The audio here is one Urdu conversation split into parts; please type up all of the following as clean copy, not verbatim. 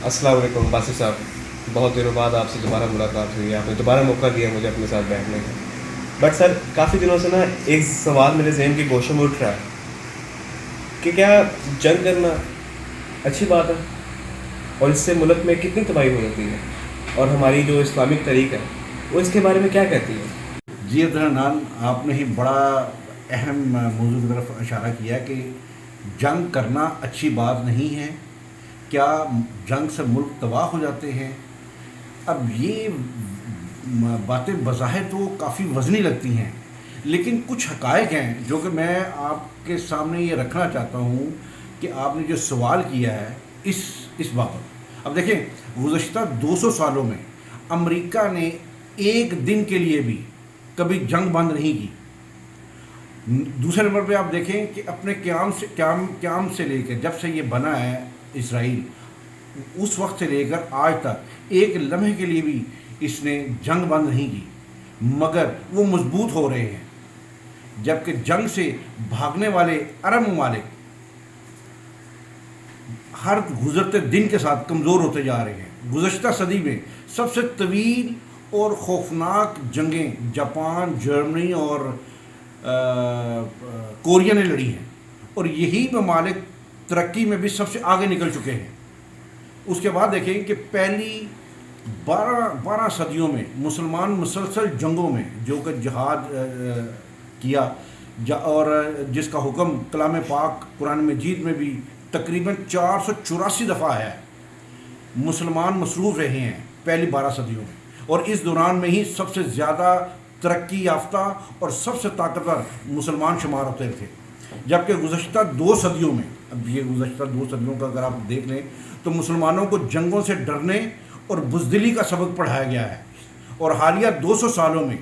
السلام علیکم باسط صاحب، بہت دنوں بعد آپ سے دوبارہ ملاقات ہوئی ہے. آپ نے دوبارہ موقع دیا مجھے اپنے ساتھ بیٹھنے کا. بٹ سر، کافی دنوں سے نا ایک سوال میرے ذہن کی گوشوں میں اٹھ رہا ہے کہ کیا جنگ کرنا اچھی بات ہے، اور اس سے ملک میں کتنی تباہی ہو جاتی ہے، اور ہماری جو اسلامک تاریخ ہے وہ اس کے بارے میں کیا کہتی ہے؟ جی عبدالحنان، آپ نے ہی بڑا اہم موضوع کی طرف اشارہ کیا کہ جنگ کرنا اچھی بات نہیں ہے. کیا جنگ سے ملک تباہ ہو جاتے ہیں؟ اب یہ باتیں بظاہر تو کافی وزنی لگتی ہیں، لیکن کچھ حقائق ہیں جو کہ میں آپ کے سامنے یہ رکھنا چاہتا ہوں کہ آپ نے جو سوال کیا ہے اس بابت. اب دیکھیں، گزشتہ 200 سالوں میں امریکہ نے ایک دن کے لیے بھی کبھی جنگ بند نہیں کی. دوسرے نمبر پہ آپ دیکھیں کہ اپنے قیام سے لے کر جب سے یہ بنا ہے اسرائیل، اس وقت سے لے کر آج تک ایک لمحے کے لیے بھی اس نے جنگ بند نہیں کی، مگر وہ مضبوط ہو رہے ہیں. جبکہ جنگ سے بھاگنے والے عرب ممالک ہر گزرتے دن کے ساتھ کمزور ہوتے جا رہے ہیں. گزشتہ صدی میں سب سے طویل اور خوفناک جنگیں جاپان، جرمنی اور کوریا نے لڑی ہیں، اور یہی ممالک ترقی میں بھی سب سے آگے نکل چکے ہیں. اس کے بعد دیکھیں کہ پہلی 12 صدیوں میں مسلمان مسلسل جنگوں میں جو کہ جہاد کیا، اور جس کا حکم کلام پاک قرآن مجید میں بھی تقریباً 484 دفعہ ہے. مسلمان مصروف رہے ہیں پہلی 12 صدیوں میں، اور اس دوران میں ہی سب سے زیادہ ترقی یافتہ اور سب سے طاقتور مسلمان شمار ہوتے تھے. جبکہ گزشتہ 2 صدیوں میں، اب یہ گزشتہ 2 صدیوں کا اگر آپ دیکھ لیں تو مسلمانوں کو جنگوں سے ڈرنے اور بزدلی کا سبق پڑھایا گیا ہے. اور حالیہ 200 سالوں میں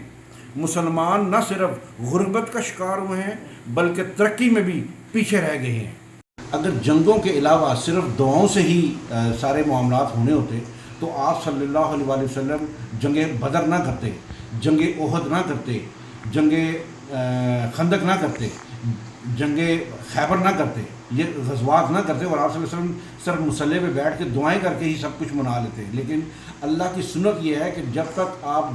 مسلمان نہ صرف غربت کا شکار ہوئے ہیں بلکہ ترقی میں بھی پیچھے رہ گئے ہیں. اگر جنگوں کے علاوہ صرف دعاؤں سے ہی سارے معاملات ہونے ہوتے تو آپ صلی اللہ علیہ وآلہ وسلم جنگ بدر نہ کرتے، جنگ احد نہ کرتے، جنگ خندق نہ کرتے، جنگ خیبر نہ کرتے، یہ غزوات نہ کرتے، اور آپ صلی اللہ علیہ وسلم صرف مصلی پہ بیٹھ کے دعائیں کر کے ہی سب کچھ منا لیتے. لیکن اللہ کی سنت یہ ہے کہ جب تک آپ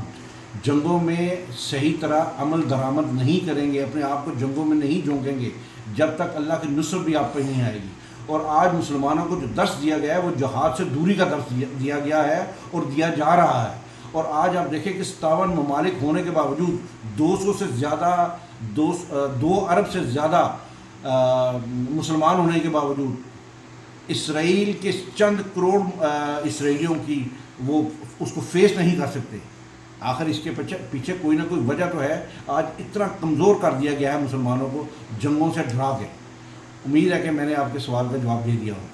جنگوں میں صحیح طرح عمل درآمد نہیں کریں گے، اپنے آپ کو جنگوں میں نہیں جھونکیں گے، جب تک اللہ کی نصرت بھی آپ پہ نہیں آئے گی. اور آج مسلمانوں کو جو درس دیا گیا ہے وہ جہاد سے دوری کا درس دیا گیا ہے اور دیا جا رہا ہے. اور آج آپ دیکھیں کہ 57 ممالک ہونے کے باوجود 200 سے زیادہ 2 ارب سے زیادہ مسلمان ہونے کے باوجود اسرائیل کے چند کروڑ اسرائیلیوں کی وہ اس کو فیس نہیں کر سکتے. آخر اس کے پیچھے کوئی نہ کوئی وجہ تو ہے. آج اتنا کمزور کر دیا گیا ہے مسلمانوں کو جنگوں سے ڈرا کے. امید ہے کہ میں نے آپ کے سوال کا جواب دے دیا ہوں.